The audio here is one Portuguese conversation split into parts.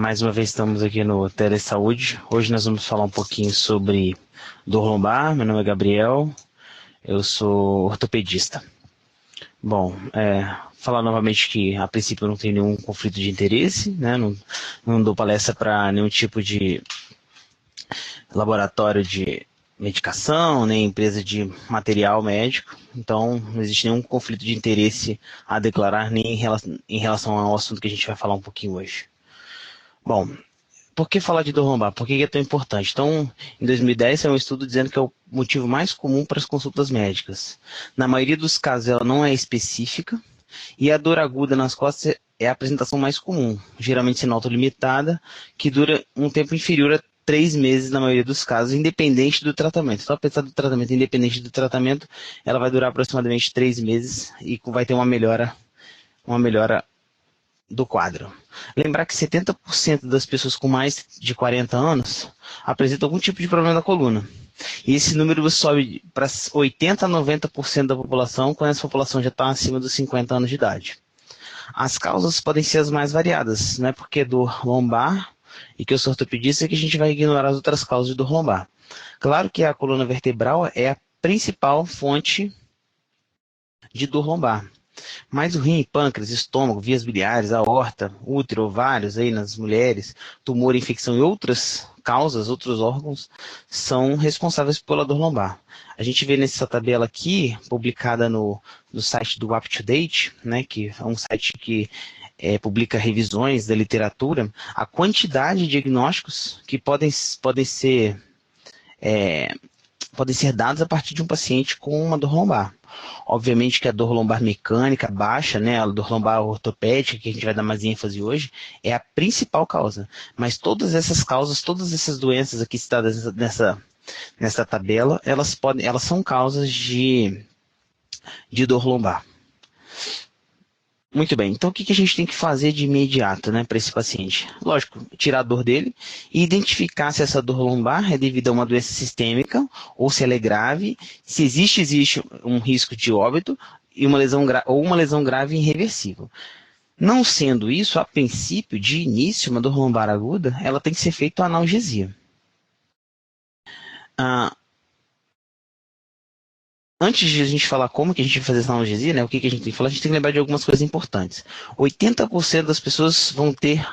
Mais uma vez estamos aqui no Telesaúde. Hoje nós vamos falar um pouquinho sobre dor lombar. Meu nome é Gabriel, eu sou ortopedista. Bom, falar novamente que a princípio eu não tenho nenhum conflito de interesse, né? Não dou palestra para nenhum tipo de laboratório de medicação, nem empresa de material médico, então não existe nenhum conflito de interesse a declarar nem em relação ao assunto que a gente vai falar um pouquinho hoje. Bom, por que falar de dor lombar? Por que é tão importante? Então, em 2010, saiu um estudo dizendo que é o motivo mais comum para as consultas médicas. Na maioria dos casos, ela não é específica, e a dor aguda nas costas é a apresentação mais comum, geralmente sendo autolimitada, que dura um tempo inferior a 3 meses na maioria dos casos, independente do tratamento. Então, apesar do tratamento, independente do tratamento, ela vai durar aproximadamente 3 meses e vai ter uma melhora do quadro. Lembrar que 70% das pessoas com mais de 40 anos apresentam algum tipo de problema da coluna. E esse número sobe para 80% a 90% da população quando essa população já está acima dos 50 anos de idade. As causas podem ser as mais variadas, não é porque é dor lombar e que eu sou ortopedista que a gente vai ignorar as outras causas de dor lombar. Claro que a coluna vertebral é a principal fonte de dor lombar. Mas o rim, pâncreas, estômago, vias biliares, aorta, útero, ovários aí nas mulheres, tumor, infecção e outras causas, outros órgãos, são responsáveis pela dor lombar. A gente vê nessa tabela aqui, publicada no site do UpToDate, né, que é um site que publica revisões da literatura, a quantidade de diagnósticos que podem ser dados a partir de um paciente com uma dor lombar. Obviamente que a dor lombar mecânica baixa, né, a dor lombar ortopédica, que a gente vai dar mais ênfase hoje, é a principal causa. Mas todas essas causas, todas essas doenças aqui citadas nessa tabela, elas são causas de dor lombar. Muito bem, então o que a gente tem que fazer de imediato, né, para esse paciente? Lógico, tirar a dor dele e identificar se essa dor lombar é devido a uma doença sistêmica ou se ela é grave, se existe um risco de óbito e uma lesão grave e irreversível. Não sendo isso, a princípio, de início, uma dor lombar aguda, ela tem que ser feita a analgesia. Antes de a gente falar como que a gente vai fazer essa analgesia, né, o que a gente tem que falar, a gente tem que lembrar de algumas coisas importantes. 80% das pessoas vão ter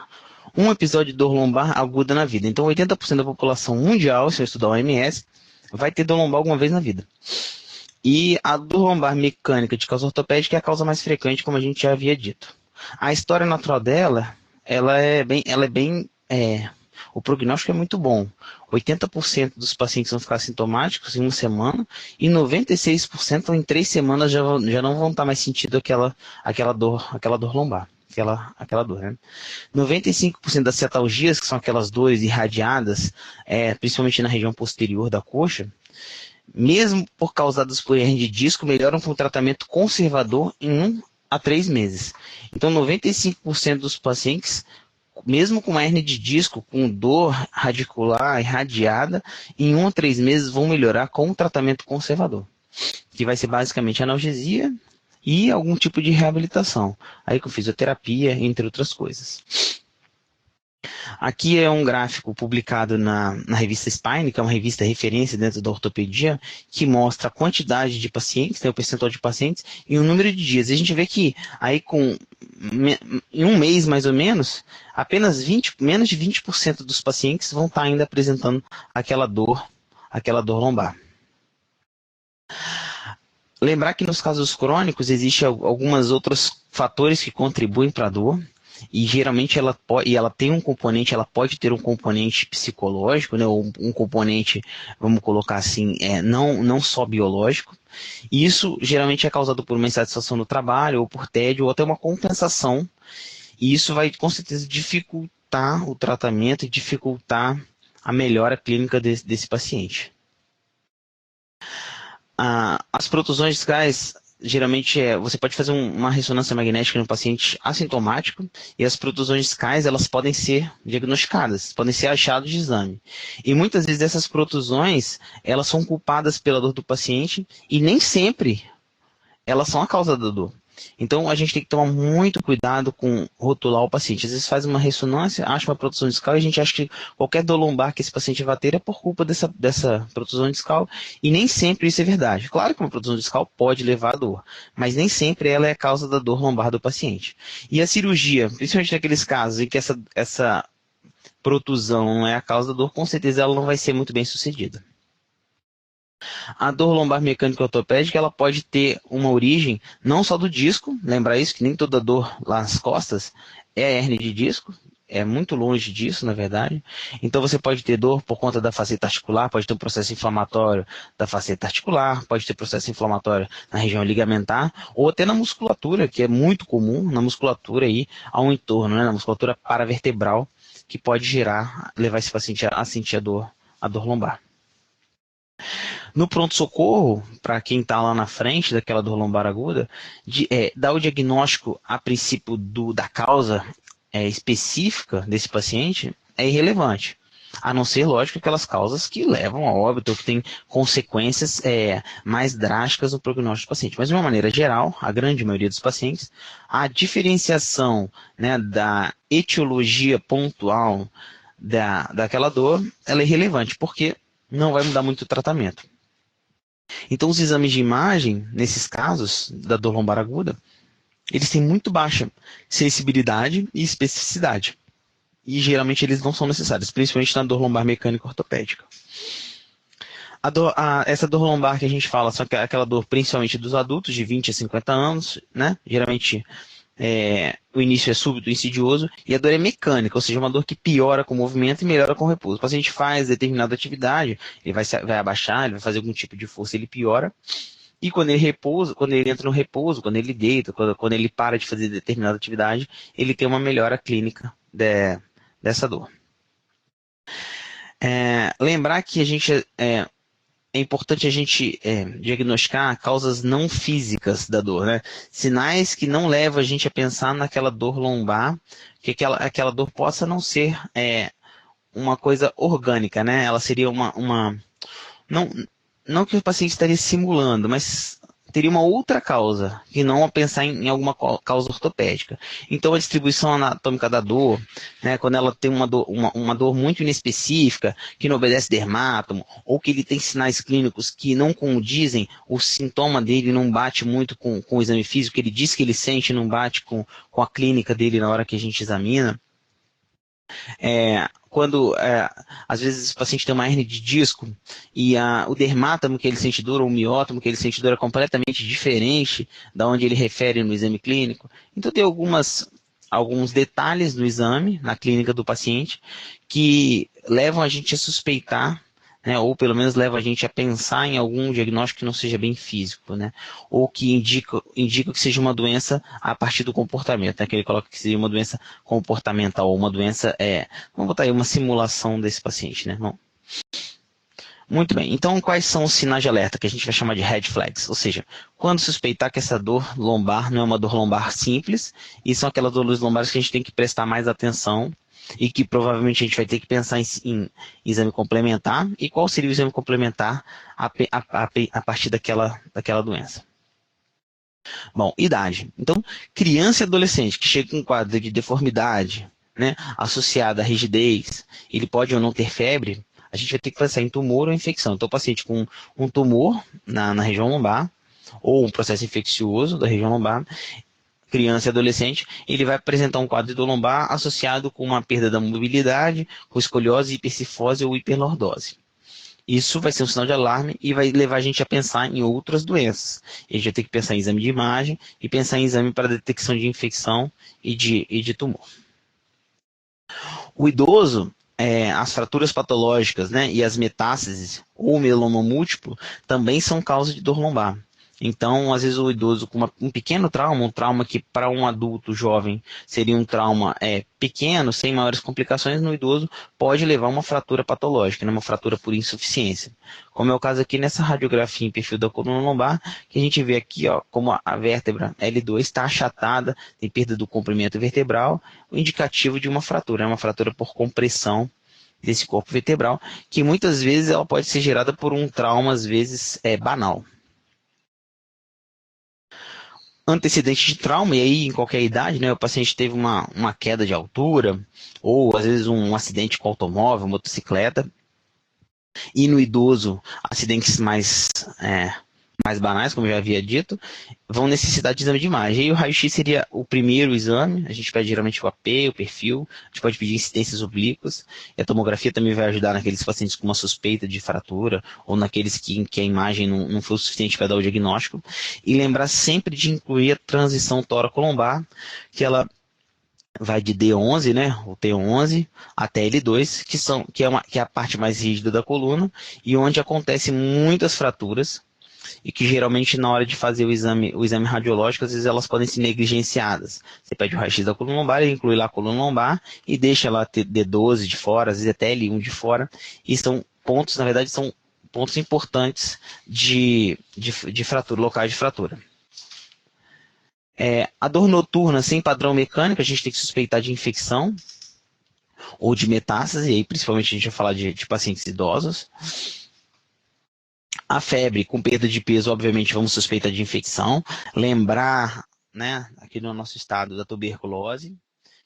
um episódio de dor lombar aguda na vida. Então, 80% da população mundial, se eu estudar o OMS, vai ter dor lombar alguma vez na vida. E a dor lombar mecânica de causa ortopédica é a causa mais frequente, como a gente já havia dito. A história natural dela, o prognóstico é muito bom. 80% dos pacientes vão ficar assintomáticos em uma semana e 96% em 3 semanas já não vão estar mais sentindo aquela dor lombar. Aquela dor, né? 95% das cetalgias, que são aquelas dores irradiadas, principalmente na região posterior da coxa, mesmo por causadas por hernia de disco, melhoram com tratamento conservador em 1 a 3 meses. Então, 95% dos pacientes, mesmo com uma hernia de disco, com dor radicular irradiada, em 1 a 3 meses vão melhorar com um tratamento conservador, que vai ser basicamente analgesia e algum tipo de reabilitação, aí com fisioterapia, entre outras coisas. Aqui é um gráfico publicado na revista Spine, que é uma revista referência dentro da ortopedia, que mostra a quantidade de pacientes, né, o percentual de pacientes e o número de dias. E a gente vê que aí em um mês mais ou menos, menos de 20% dos pacientes vão estar ainda apresentando aquela dor lombar. Lembrar que nos casos crônicos existem alguns outros fatores que contribuem para a dor. E geralmente ela pode ter um componente psicológico, né, ou um componente, vamos colocar assim, não só biológico. E isso geralmente é causado por uma insatisfação no trabalho, ou por tédio, ou até uma compensação. E isso vai com certeza dificultar o tratamento e dificultar a melhora clínica desse paciente. As protusões discais, geralmente você pode fazer uma ressonância magnética no paciente assintomático e as protusões discais elas podem ser diagnosticadas, podem ser achados de exame. E muitas vezes essas protusões elas são culpadas pela dor do paciente e nem sempre elas são a causa da dor. Então, a gente tem que tomar muito cuidado com rotular o paciente. Às vezes faz uma ressonância, acha uma protusão discal e a gente acha que qualquer dor lombar que esse paciente vai ter é por culpa dessa protusão discal, e nem sempre isso é verdade. Claro que uma protusão discal pode levar a dor, mas nem sempre ela é a causa da dor lombar do paciente. E a cirurgia, principalmente naqueles casos em que essa protusão não é a causa da dor, com certeza ela não vai ser muito bem sucedida. A dor lombar mecânica ortopédica, ela pode ter uma origem não só do disco, lembrar isso, que nem toda dor lá nas costas é hérnia de disco, é muito longe disso, na verdade. Então você pode ter dor por conta da faceta articular, pode ter um processo inflamatório da faceta articular, pode ter processo inflamatório na região ligamentar, ou até na musculatura, que é muito comum, na musculatura aí ao entorno, né, na musculatura paravertebral, que pode levar esse paciente a sentir a dor lombar. No pronto-socorro, para quem está lá na frente daquela dor lombar aguda, dar o diagnóstico a princípio da causa específica desse paciente é irrelevante. A não ser, lógico, aquelas causas que levam a óbito ou que têm consequências mais drásticas no prognóstico do paciente. Mas, de uma maneira geral, a grande maioria dos pacientes, a diferenciação, né, da etiologia pontual daquela dor, ela é irrelevante, porque não vai mudar muito o tratamento. Então, os exames de imagem, nesses casos da dor lombar aguda, eles têm muito baixa sensibilidade e especificidade. E geralmente eles não são necessários, principalmente na dor lombar mecânica ortopédica. Essa dor lombar que a gente fala, só que é aquela dor principalmente dos adultos, de 20 a 50 anos, né? Geralmente o início é súbito, insidioso, e a dor é mecânica, ou seja, uma dor que piora com o movimento e melhora com o repouso. O paciente faz determinada atividade, ele vai abaixar, ele vai fazer algum tipo de força, ele piora, e quando ele repousa, quando ele entra no repouso, quando ele deita, quando ele para de fazer determinada atividade, ele tem uma melhora clínica dessa dor. Lembrar que é importante a gente diagnosticar causas não físicas da dor, né? Sinais que não levam a gente a pensar naquela dor lombar, que aquela dor possa não ser uma coisa orgânica, né? Ela seria não que o paciente estaria simulando, mas teria uma outra causa, que não a pensar em alguma causa ortopédica. Então, a distribuição anatômica da dor, né, quando ela tem uma dor muito inespecífica, que não obedece dermátomo, ou que ele tem sinais clínicos que não condizem, o sintoma dele não bate muito com o exame físico, ele diz que ele sente, não bate com a clínica dele na hora que a gente examina. Quando às vezes o paciente tem uma hérnia de disco e o dermátomo que ele sente dor ou o miótomo que ele sente dor é completamente diferente da onde ele refere no exame clínico. Então tem alguns detalhes no exame, na clínica do paciente, que levam a gente a suspeitar, né, ou pelo menos levam a gente a pensar em algum diagnóstico que não seja bem físico, né, ou que indica que seja uma doença a partir do comportamento, né, que ele coloca que seja uma doença comportamental, ou uma doença, vamos botar aí uma simulação desse paciente, né? Bom, muito bem, então quais são os sinais de alerta que a gente vai chamar de red flags? Ou seja, quando suspeitar que essa dor lombar não é uma dor lombar simples, e são aquelas dores lombares que a gente tem que prestar mais atenção, e que provavelmente a gente vai ter que pensar em exame complementar. E qual seria o exame complementar a partir daquela doença? Bom, idade. Então, criança e adolescente que chega com um quadro de deformidade, né, associada à rigidez, ele pode ou não ter febre, a gente vai ter que pensar em tumor ou infecção. Então, o paciente com um tumor na região lombar, ou um processo infeccioso da região lombar, criança e adolescente, ele vai apresentar um quadro de dor lombar associado com uma perda da mobilidade, com escoliose, hipercifose ou hiperlordose. Isso vai ser um sinal de alarme e vai levar a gente a pensar em outras doenças. A gente vai ter que pensar em exame de imagem e pensar em exame para detecção de infecção e de tumor. O idoso, as fraturas patológicas, né, e as metástases ou mieloma múltiplo também são causa de dor lombar. Então, às vezes o idoso com um pequeno trauma, um trauma que para um adulto jovem seria um trauma pequeno, sem maiores complicações, no idoso pode levar a uma fratura patológica, né, uma fratura por insuficiência. Como é o caso aqui nessa radiografia em perfil da coluna lombar, que a gente vê aqui como a vértebra L2 está achatada, tem perda do comprimento vertebral, o indicativo de uma fratura por compressão desse corpo vertebral, que muitas vezes ela pode ser gerada por um trauma, às vezes banal. Antecedente de trauma, e aí em qualquer idade, né, o paciente teve uma queda de altura, ou às vezes um acidente com automóvel, motocicleta, e no idoso, acidentes mais banais, como eu já havia dito, vão necessitar de exame de imagem. E o raio-x seria o primeiro exame, a gente pede geralmente o AP, o perfil, a gente pode pedir incidências oblíquas, e a tomografia também vai ajudar naqueles pacientes com uma suspeita de fratura, ou naqueles que a imagem não foi o suficiente para dar o diagnóstico, e lembrar sempre de incluir a transição tóraco-lombar, que ela vai de D11, né, o T11, até L2, que é a parte mais rígida da coluna, e onde acontecem muitas fraturas, e que geralmente na hora de fazer o exame radiológico, às vezes elas podem ser negligenciadas. Você pede o raio-x da coluna lombar, ele inclui lá a coluna lombar e deixa lá D12 de fora, às vezes até L1 de fora, e são pontos, na verdade, são pontos importantes de fratura, locais de fratura. A dor noturna sem padrão mecânico, a gente tem que suspeitar de infecção ou de metástase, e aí principalmente a gente vai falar de pacientes idosos. A febre com perda de peso, obviamente, vamos suspeitar de infecção. Lembrar, né, aqui no nosso estado, da tuberculose,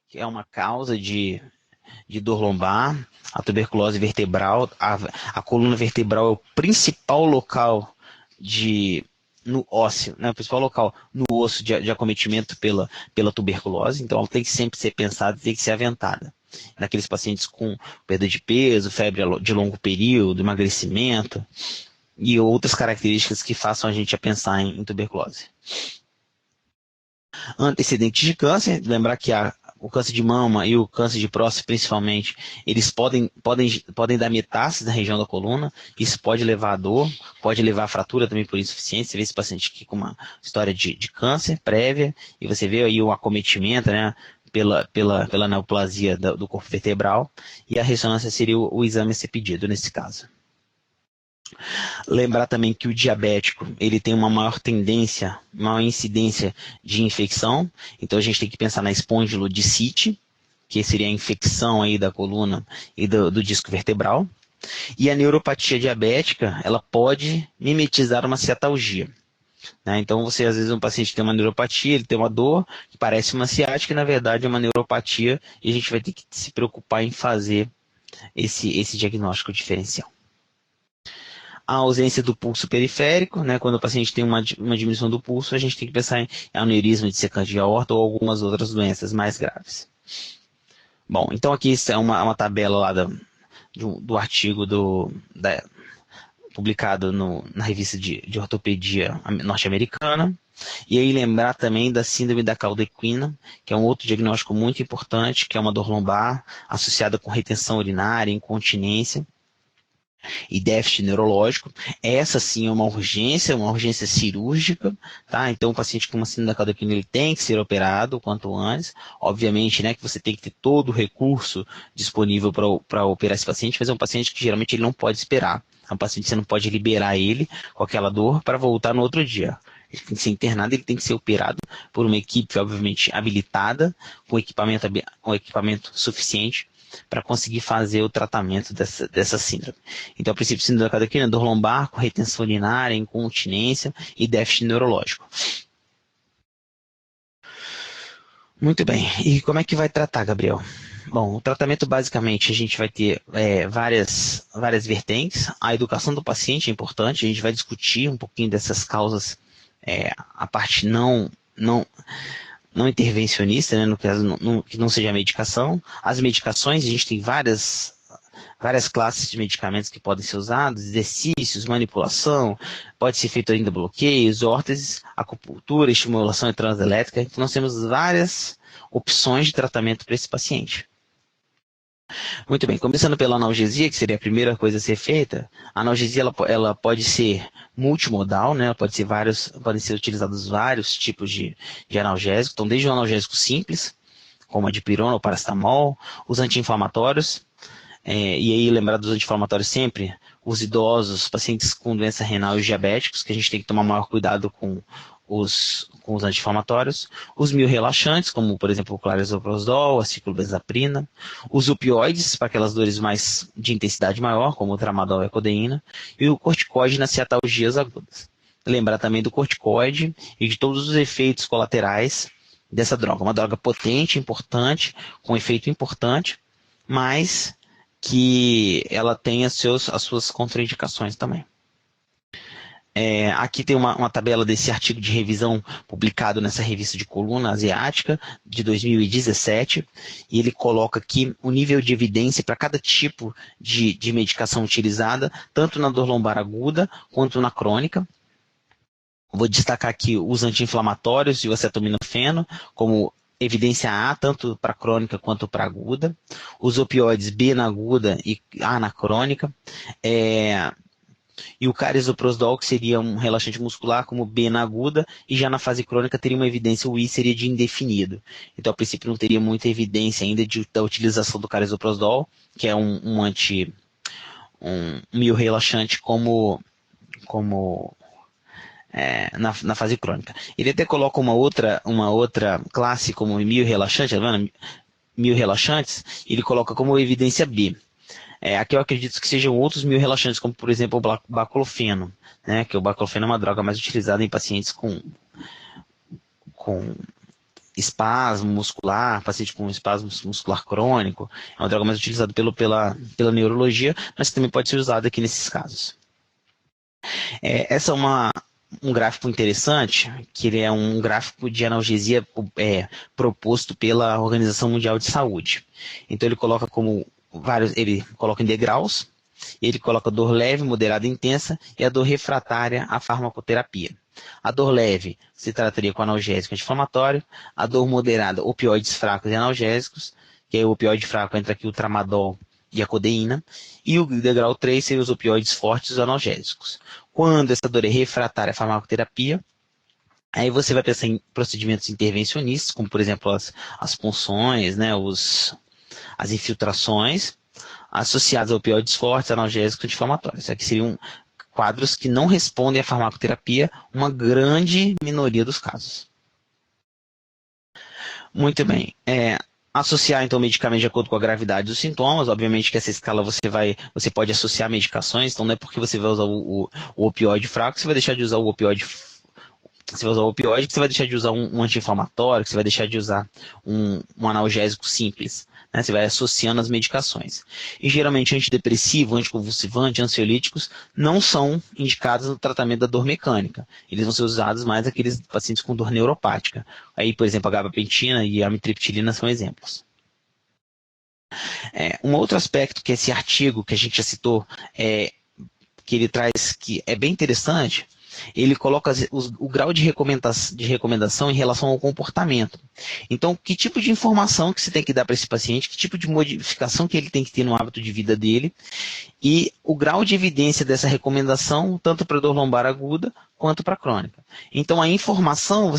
que é uma causa de dor lombar. A tuberculose vertebral, a coluna vertebral é o principal local no ósseo, né, o principal local no osso de acometimento pela tuberculose. Então, ela tem que sempre ser pensada, tem que ser aventada. Naqueles pacientes com perda de peso, febre de longo período, emagrecimento e outras características que façam a gente a pensar em tuberculose. Antecedentes de câncer, lembrar que o câncer de mama e o câncer de próstata, principalmente, eles podem dar metástase na região da coluna, isso pode levar a dor, pode levar a fratura também por insuficiência. Você vê esse paciente aqui com uma história de câncer prévia, e você vê aí o acometimento, né, pela neoplasia do corpo vertebral, e a ressonância seria o exame a ser pedido nesse caso. Lembrar também que o diabético, ele tem uma maior tendência, maior incidência de infecção, então a gente tem que pensar na espondilodicite, que seria a infecção aí da coluna e do disco vertebral. E a neuropatia diabética, ela pode mimetizar uma ciatalgia, né? Então você, às vezes, um paciente tem uma neuropatia, ele tem uma dor que parece uma ciática, e na verdade é uma neuropatia, e a gente vai ter que se preocupar em fazer esse diagnóstico diferencial. A ausência do pulso periférico, né, quando o paciente tem uma diminuição do pulso, a gente tem que pensar em aneurisma dissecante de aorta ou algumas outras doenças mais graves. Bom, então aqui isso é uma tabela lá do artigo publicado na revista de ortopedia norte-americana. E aí lembrar também da síndrome da cauda equina, que é um outro diagnóstico muito importante, que é uma dor lombar associada com retenção urinária, incontinência e déficit neurológico. Essa sim é uma urgência cirúrgica, tá? Então o paciente com uma síndrome da cauda equina, ele tem que ser operado o quanto antes. Obviamente, né, que você tem que ter todo o recurso disponível para operar esse paciente, mas é um paciente que geralmente ele não pode esperar. É um paciente que você não pode liberar ele com aquela dor para voltar no outro dia. Ele tem que ser internado, ele tem que ser operado por uma equipe, obviamente, habilitada, com equipamento suficiente para conseguir fazer o tratamento dessa síndrome. Então, a princípio, síndrome da cauda equina, dor lombar, com retenção urinária, incontinência e déficit neurológico. Muito bem. E como é que vai tratar, Gabriel? Bom, o tratamento basicamente a gente vai ter várias vertentes. A educação do paciente é importante, a gente vai discutir um pouquinho dessas causas, a parte não intervencionista, né, no caso que não seja a medicação. As medicações, a gente tem várias classes de medicamentos que podem ser usados, exercícios, manipulação, pode ser feito ainda bloqueios, órteses, acupuntura, estimulação transelétrica. Então nós temos várias opções de tratamento para esse paciente. Muito bem, começando pela analgesia, que seria a primeira coisa a ser feita. A analgesia ela pode ser multimodal, né? Podem ser utilizados vários tipos de analgésico. Então, desde o analgésico simples, como a dipirona ou paracetamol, os anti-inflamatórios, e aí lembrar dos anti-inflamatórios sempre, os idosos, pacientes com doença renal e os diabéticos, que a gente tem que tomar maior cuidado com os anti-inflamatórios, os miorrelaxantes, como por exemplo o clarisoprostol, a ciclobenzaprina, os opioides para aquelas dores de intensidade maior, como o tramadol e a codeína, e o corticóide nas ciatalgias agudas. lembrar também do corticoide e de todos os efeitos colaterais dessa droga. Uma droga potente, importante, com efeito importante, mas que ela tem as suas contraindicações também. Aqui tem uma tabela desse artigo de revisão publicado nessa revista de coluna asiática de 2017, e ele coloca aqui o nível de evidência para cada tipo de medicação utilizada, tanto na dor lombar aguda quanto na crônica. Vou destacar aqui os anti-inflamatórios e o acetaminofeno como evidência A, tanto para crônica quanto para aguda. Os opioides B na aguda e A na crônica. E o carisoprodol, que seria um relaxante muscular, como B na aguda, e já na fase crônica teria uma evidência, o I seria de indefinido. Então, a princípio, não teria muita evidência ainda da utilização do carisoprodol, que é um miorrelaxante na fase crônica. Ele até coloca uma outra classe como miorrelaxante, tá vendo? Miorrelaxantes, ele coloca como evidência B. Aqui eu acredito que sejam outros miorrelaxantes, como por exemplo o baclofeno, né? Que o baclofeno é uma droga mais utilizada em pacientes com espasmo muscular, paciente com espasmo muscular crônico. É uma droga mais utilizada pela neurologia, mas também pode ser usada aqui nesses casos. Essa é um gráfico interessante, que ele é um gráfico de analgesia proposto pela Organização Mundial de Saúde. Então ele coloca ele coloca em degraus, ele coloca dor leve, moderada e intensa, e a dor refratária à farmacoterapia. A dor leve se trataria com analgésico anti-inflamatório, a dor moderada, opioides fracos e analgésicos, que é o opioide fraco entra aqui o tramadol e a codeína, e o degrau 3 seria os opioides fortes e os analgésicos. Quando essa dor é refratária à farmacoterapia, aí você vai pensar em procedimentos intervencionistas, como por exemplo as punções, né, as infiltrações, associadas a opioides fortes, analgésicos e anti-inflamatórios. Aqui seriam quadros que não respondem à farmacoterapia, uma grande minoria dos casos. Muito bem. Associar então o medicamento de acordo com a gravidade dos sintomas. Obviamente que essa escala você pode associar medicações, então não é porque você vai usar o opioide fraco que você vai deixar de usar o opioide. Você vai usar o opioide que você vai deixar de usar um anti-inflamatório, que você vai deixar de usar um analgésico simples. Né? Você vai associando as medicações. E geralmente antidepressivo, anticonvulsivante, ansiolíticos não são indicados no tratamento da dor mecânica. Eles vão ser usados mais naqueles pacientes com dor neuropática. Aí, por exemplo, a gabapentina e a amitriptilina são exemplos. Um outro aspecto que esse artigo que a gente já citou, que ele traz, que é bem interessante, ele coloca o grau de recomendação em relação ao comportamento. Então, que tipo de informação que você tem que dar para esse paciente, que tipo de modificação que ele tem que ter no hábito de vida dele, e o grau de evidência dessa recomendação, tanto para dor lombar aguda, quanto para crônica. Então, a informação,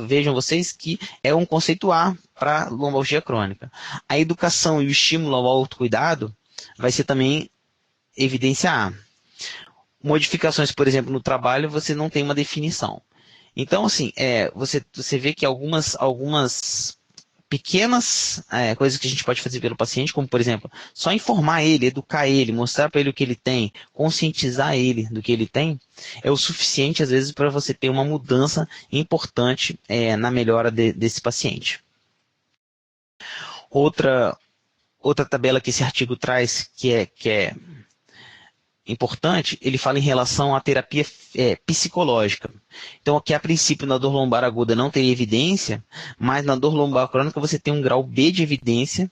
vejam vocês que é um conceito A para lombalgia crônica. A educação e o estímulo ao autocuidado vai ser também evidência A. Modificações, por exemplo, no trabalho, você não tem uma definição. Então, assim, você vê que algumas pequenas coisas que a gente pode fazer pelo paciente, como, por exemplo, só informar ele, educar ele, mostrar para ele o que ele tem, conscientizar ele do que ele tem, é o suficiente, às vezes, para você ter uma mudança importante na melhora desse paciente. Outra tabela que esse artigo traz, que é importante, ele fala em relação à terapia psicológica. Então, aqui a princípio na dor lombar aguda não teria evidência, mas na dor lombar crônica você tem um grau B de evidência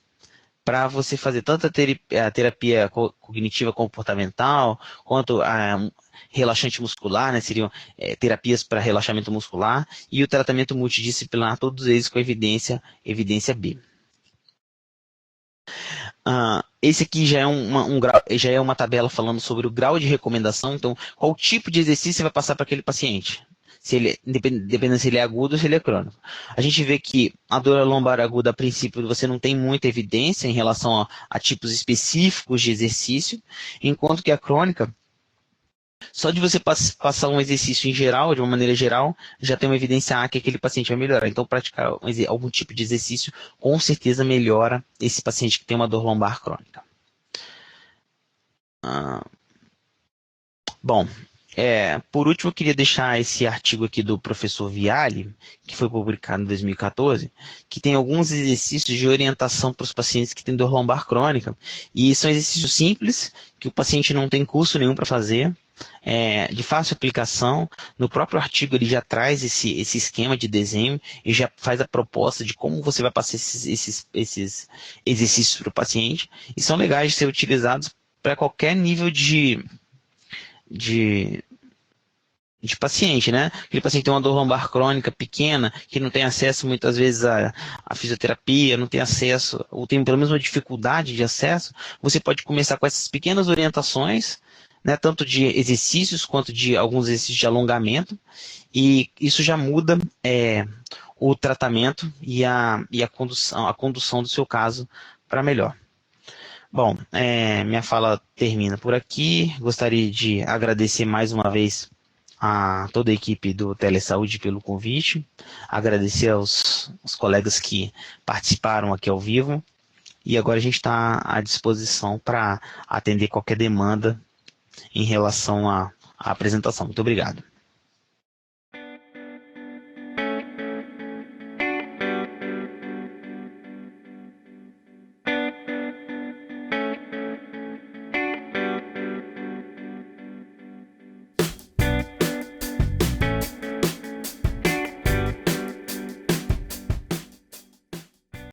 para você fazer tanto a terapia cognitiva comportamental, quanto a relaxante muscular, né, seriam terapias para relaxamento muscular, e o tratamento multidisciplinar, todos eles com evidência B. Esse aqui já é já é uma tabela falando sobre o grau de recomendação. Então, qual tipo de exercício você vai passar para aquele paciente? Dependendo se ele é agudo ou se ele é crônico. A gente vê que a dor lombar aguda, a princípio, você não tem muita evidência em relação a tipos específicos de exercício, enquanto que a crônica, só de você passar um exercício em geral, de uma maneira geral, já tem uma evidência A que aquele paciente vai melhorar. Então, praticar algum tipo de exercício, com certeza melhora esse paciente que tem uma dor lombar crônica. Bom, Por último, eu queria deixar esse artigo aqui do professor Viale, que foi publicado em 2014, que tem alguns exercícios de orientação para os pacientes que têm dor lombar crônica. E são exercícios simples, que o paciente não tem custo nenhum para fazer, de fácil aplicação. No próprio artigo ele já traz esse esquema de desenho e já faz a proposta de como você vai passar esses exercícios para o paciente. E são legais de ser utilizados para qualquer nível de, de paciente, né? Aquele paciente que tem uma dor lombar crônica pequena, que não tem acesso muitas vezes à fisioterapia, não tem acesso, ou tem pelo menos uma dificuldade de acesso, você pode começar com essas pequenas orientações, né? Tanto de exercícios quanto de alguns exercícios de alongamento, e isso já muda o tratamento a condução do seu caso para melhor. Bom, minha fala termina por aqui. Gostaria de agradecer mais uma vez a toda a equipe do Telesaúde pelo convite, agradecer aos colegas que participaram aqui ao vivo, e agora a gente está à disposição para atender qualquer demanda em relação à apresentação. Muito obrigado.